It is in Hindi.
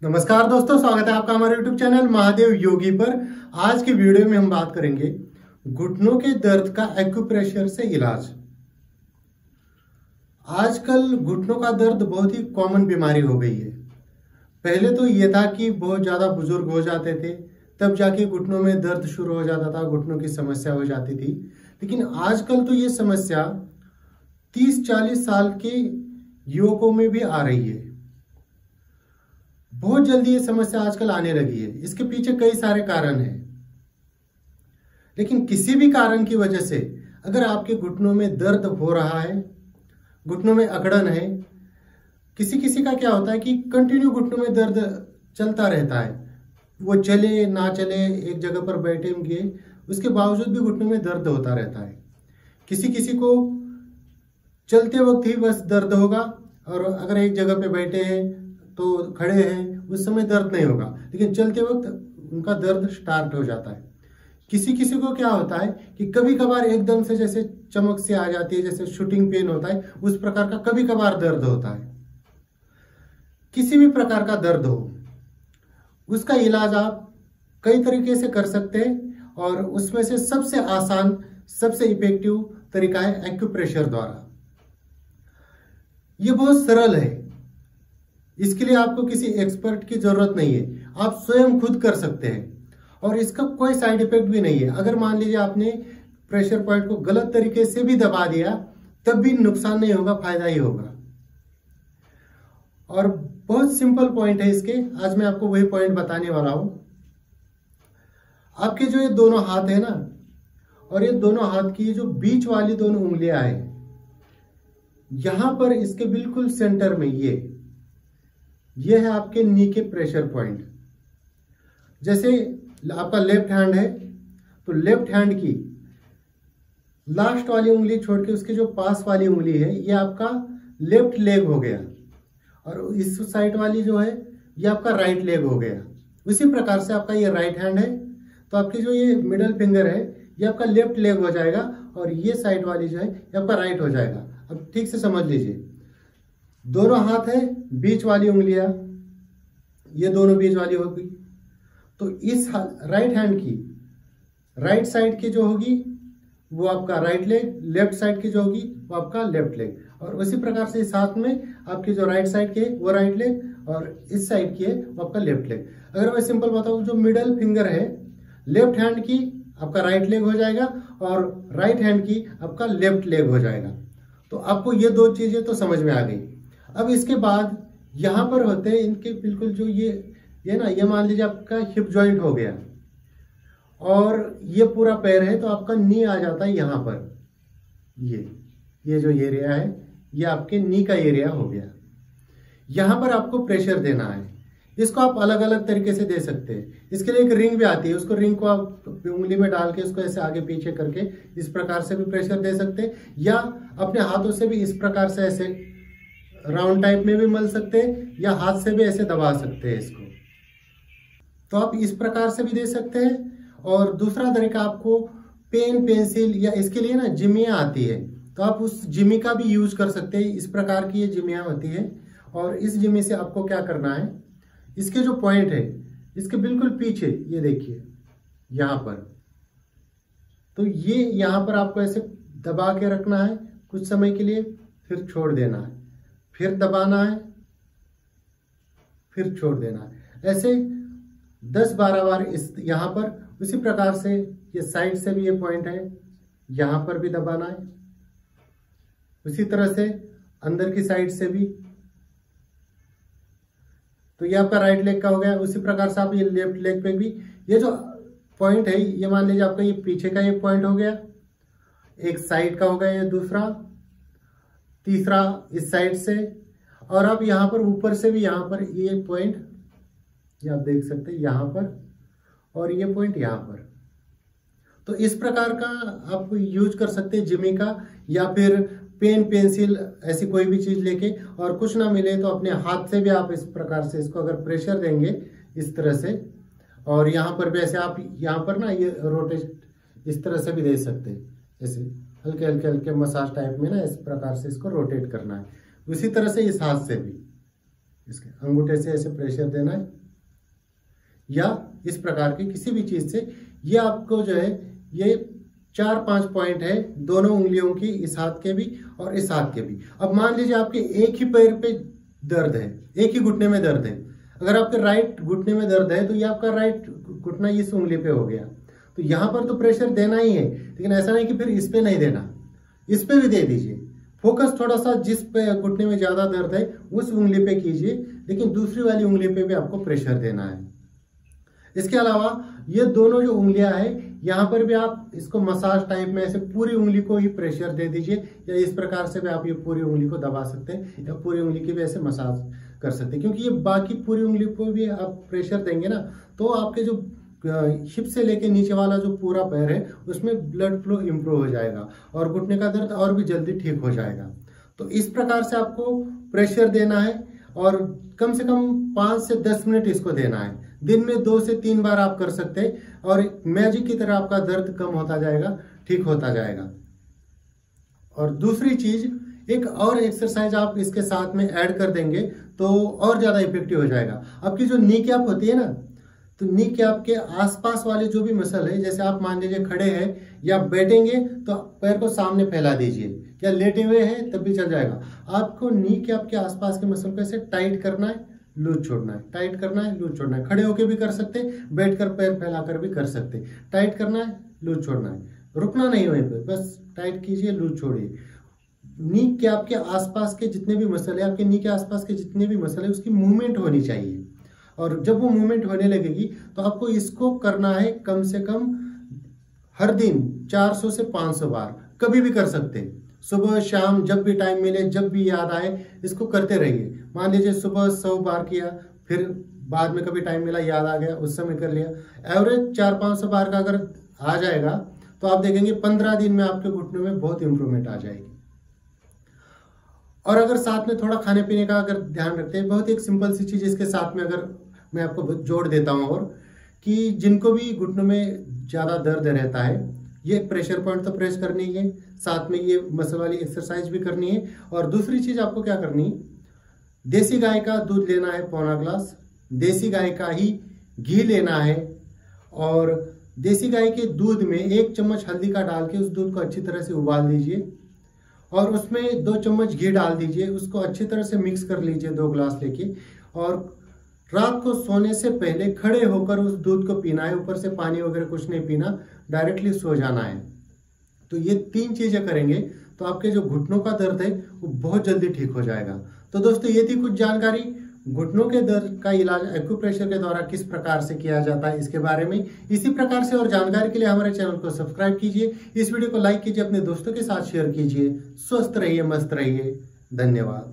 नमस्कार दोस्तों, स्वागत है आपका हमारे YouTube चैनल महादेव योगी पर। आज की वीडियो में हम बात करेंगे घुटनों के दर्द का एक्यूप्रेशर से इलाज। आजकल घुटनों का दर्द बहुत ही कॉमन बीमारी हो गई है। पहले तो ये था कि बहुत ज्यादा बुजुर्ग हो जाते थे, तब जाके घुटनों में दर्द शुरू हो जाता था, घुटनों की समस्या हो जाती थी। लेकिन आजकल तो ये समस्या 30-40 साल के युवकों में भी आ रही है। बहुत जल्दी ये समस्या आजकल आने लगी है। इसके पीछे कई सारे कारण हैं, लेकिन किसी भी कारण की वजह से अगर आपके घुटनों में दर्द हो रहा है, घुटनों में अकड़न है, किसी किसी का क्या होता है कि कंटिन्यू घुटनों में दर्द चलता रहता है, वो चले ना चले, एक जगह पर बैठे होंगे, उसके बावजूद भी घुटनों में दर्द होता रहता है। किसी किसी को चलते वक्त ही बस दर्द होगा, और अगर एक जगह पे बैठे हैं तो खड़े हैं उस समय दर्द नहीं होगा, लेकिन चलते वक्त उनका दर्द स्टार्ट हो जाता है। किसी किसी को क्या होता है कि कभी कभार एकदम से जैसे चमक से आ जाती है, जैसे शूटिंग पेन होता है, उस प्रकार का कभी कभार दर्द होता है। किसी भी प्रकार का दर्द हो, उसका इलाज आप कई तरीके से कर सकते हैं, और उसमें से सबसे आसान, सबसे इफेक्टिव तरीका है एक्यूप्रेशर द्वारा। यह बहुत सरल है, इसके लिए आपको किसी एक्सपर्ट की जरूरत नहीं है, आप स्वयं खुद कर सकते हैं, और इसका कोई साइड इफेक्ट भी नहीं है। अगर मान लीजिए आपने प्रेशर पॉइंट को गलत तरीके से भी दबा दिया, तब भी नुकसान नहीं होगा, फायदा ही होगा। और बहुत सिंपल पॉइंट है इसके, आज मैं आपको वही पॉइंट बताने वाला हूं। आपके जो ये दोनों हाथ है ना, और ये दोनों हाथ की जो बीच वाली दोनों उंगलियां हैं, यहां पर इसके बिल्कुल सेंटर में ये है आपके नी के प्रेशर पॉइंट। जैसे आपका लेफ्ट हैंड है, तो लेफ्ट हैंड की लास्ट वाली उंगली छोड़ के उसके जो पास वाली उंगली है, ये आपका लेफ्ट लेग हो गया, और इस साइड वाली जो है ये आपका राइट लेग हो गया। उसी प्रकार से आपका ये राइट हैंड है, तो आपकी जो ये मिडल फिंगर है ये आपका लेफ्ट लेग हो जाएगा, और ये साइड वाली जो है ये आपका राइट हो जाएगा। अब ठीक से समझ लीजिए, दोनों हाथ है, बीच वाली उंगलियां ये दोनों बीच वाली होगी, तो इस राइट हैंड की राइट साइड की जो होगी वो आपका राइट लेग, लेफ्ट साइड की जो होगी वो आपका लेफ्ट लेग, और उसी प्रकार से इस हाथ में आपकी जो राइट साइड की है वो राइट लेग, और इस साइड की है वो आपका लेफ्ट लेग। अगर मैं सिंपल बताऊं, जो मिडल फिंगर है लेफ्ट हैंड की आपका राइट लेग हो जाएगा, और राइट हैंड की आपका लेफ्ट लेग हो जाएगा। तो आपको ये दो चीजें तो समझ में आ गई। अब इसके बाद यहां पर होते हैं इनके बिल्कुल जो ये ना, ये मान लीजिए आपका हिप जॉइंट हो गया, और ये पूरा पैर है, तो आपका नी आ जाता है यहां पर। ये जो एरिया है ये आपके नी का एरिया हो गया। यहां पर आपको प्रेशर देना है। इसको आप अलग अलग तरीके से दे सकते हैं। इसके लिए एक रिंग भी आती है, उसको रिंग को आप उंगली में डाल के उसको ऐसे आगे पीछे करके इस प्रकार से भी प्रेशर दे सकते हैं, या अपने हाथों से भी इस प्रकार से ऐसे राउंड टाइप में भी मल सकते हैं, या हाथ से भी ऐसे दबा सकते हैं इसको। तो आप इस प्रकार से भी दे सकते हैं। और दूसरा तरीका, आपको पेन पेंसिल या इसके लिए ना जिमियां आती है, तो आप उस जिमी का भी यूज कर सकते हैं। इस प्रकार की ये जिमियां होती है, और इस जिमी से आपको क्या करना है, इसके जो पॉइंट है इसके बिल्कुल पीछे ये देखिए यहां पर, तो ये यहां पर आपको ऐसे दबा के रखना है कुछ समय के लिए, फिर छोड़ देना है, फिर दबाना है, फिर छोड़ देना है, ऐसे 10-12 बार इस यहां पर। उसी प्रकार से ये साइड से भी ये पॉइंट है, यहां पर भी दबाना है, उसी तरह से अंदर की साइड से भी। तो ये आपका राइट लेग का हो गया। उसी प्रकार से आप ये लेफ्ट लेग पे भी ये जो पॉइंट है, ये मान लीजिए आपका ये पीछे का एक पॉइंट हो गया, एक साइड का हो गया, ये दूसरा, तीसरा इस साइड से, और आप यहां पर ऊपर से भी यहां पर ये पॉइंट ये आप देख सकते हैं यहां पर, और ये पॉइंट यहां पर। तो इस प्रकार का आप यूज कर सकते हैं जिमी का, या फिर पेन पेंसिल ऐसी कोई भी चीज लेके, और कुछ ना मिले तो अपने हाथ से भी आप इस प्रकार से इसको अगर प्रेशर देंगे इस तरह से, और यहाँ पर भी ऐसे आप यहाँ पर ना ये रोटेट इस तरह से भी दे सकते हैं, ऐसे हल्के हल्के हल्के मसाज टाइप में ना, इस प्रकार से इसको रोटेट करना है। उसी तरह से इस हाथ से भी इसके अंगूठे से ऐसे प्रेशर देना है, या इस प्रकार के किसी भी चीज से। ये आपको जो है ये 4-5 पॉइंट है दोनों उंगलियों की, इस हाथ के भी और इस हाथ के भी। अब मान लीजिए आपके एक ही पैर पे दर्द है, एक ही घुटने में दर्द है। अगर आपके राइट घुटने में दर्द है तो ये आपका राइट घुटना इस उंगली पे हो गया, तो यहां पर तो प्रेशर देना ही है, लेकिन ऐसा नहीं कि फिर इस पे नहीं देना, इस पे भी दे दीजिए। फोकस थोड़ा सा जिस पे घुटने में ज्यादा दर्द है उस उंगली पे कीजिए, लेकिन दूसरी वाली उंगली पे भी आपको प्रेशर देना है। इसके अलावा ये दोनों जो उंगलियां हैं यहाँ पर भी आप इसको मसाज टाइप में ऐसे पूरी उंगली को ही प्रेशर दे दीजिए, या इस प्रकार से भी आप ये पूरी उंगली को दबा सकते हैं, या पूरी उंगली की भी ऐसे मसाज कर सकते हैं। क्योंकि ये बाकी पूरी उंगली को भी आप प्रेशर देंगे ना, तो आपके जो हिप से लेके नीचे वाला जो पूरा पैर है उसमें ब्लड फ्लो इंप्रूव हो जाएगा और घुटने का दर्द और भी जल्दी ठीक हो जाएगा। तो इस प्रकार से आपको प्रेशर देना है और कम से कम 5 से 10 मिनट इसको देना है। दिन में 2 से 3 बार आप कर सकते हैं और मैजिक की तरह आपका दर्द कम होता जाएगा, ठीक होता जाएगा। और दूसरी चीज, एक और एक्सरसाइज आप इसके साथ में ऐड कर देंगे तो और ज्यादा इफेक्टिव हो जाएगा। आपकी जो नी कैप होती है ना, तो नी कैप के आसपास वाले जो भी मसल है, जैसे आप मान लीजिए खड़े हैं या बैठेंगे तो पैर को सामने फैला दीजिए, या लेटे हुए हैं तब भी चल जाएगा। आपको नी कैप के आसपास के मसल को ऐसे टाइट करना है, लूज छोड़ना है, टाइट करना है, लूज छोड़ना है। खड़े होके भी कर सकते, बैठकर पैर फैलाकर भी कर सकते। टाइट करना है, लूज छोड़ना है, रुकना नहीं वहीं पे, बस टाइट कीजिए, लूज छोड़िए। नी कैप के आसपास के जितने भी मसल है, आपके नी के आसपास के जितने भी मसल है, उसकी मूवमेंट होनी चाहिए। और जब वो मूवमेंट होने लगेगी तो आपको इसको करना है कम से कम हर दिन 400 से 500 बार, कभी भी कर सकते हैं। सुबह शाम जब भी टाइम मिले, जब भी याद आए, इसको करते रहिए। मान लीजिए सुबह 100 बार किया, फिर बाद में कभी टाइम मिला, याद आ गया, उस समय कर लिया। एवरेज 400-500 बार का अगर आ जाएगा तो आप देखेंगे 15 दिन में आपके घुटनों में बहुत इंप्रूवमेंट आ जाएगी। और अगर साथ में थोड़ा खाने पीने का अगर ध्यान रखते हैं, बहुत एक सिंपल सी चीज इसके साथ में अगर मैं आपको जोड़ देता हूं, और कि जिनको भी घुटनों में ज्यादा दर्द रहता है, ये प्रेशर पॉइंट तो प्रेस करनी है, साथ में ये मसल वाली एक्सरसाइज भी करनी है। और दूसरी चीज आपको क्या करनी है, देसी गाय का दूध लेना है पौना ग्लास, देसी गाय का ही घी लेना है, और देसी गाय के दूध में 1 चम्मच हल्दी का डाल के उस दूध को अच्छी तरह से उबाल दीजिए, और उसमें 2 चम्मच घी डाल दीजिए, उसको अच्छी तरह से मिक्स कर लीजिए 2 ग्लास लेके। और रात को सोने से पहले खड़े होकर उस दूध को पीना है, ऊपर से पानी वगैरह कुछ नहीं पीना, डायरेक्टली सो जाना है। तो ये 3 चीजें करेंगे तो आपके जो घुटनों का दर्द है वो बहुत जल्दी ठीक हो जाएगा। तो दोस्तों ये थी कुछ जानकारी घुटनों के दर्द का इलाज एक्यूप्रेशर के द्वारा किस प्रकार से किया जाता है इसके बारे में। इसी प्रकार से और जानकारी के लिए हमारे चैनल को सब्सक्राइब कीजिए, इस वीडियो को लाइक कीजिए, अपने दोस्तों के साथ शेयर कीजिए। स्वस्थ रहिए, मस्त रहिए, धन्यवाद।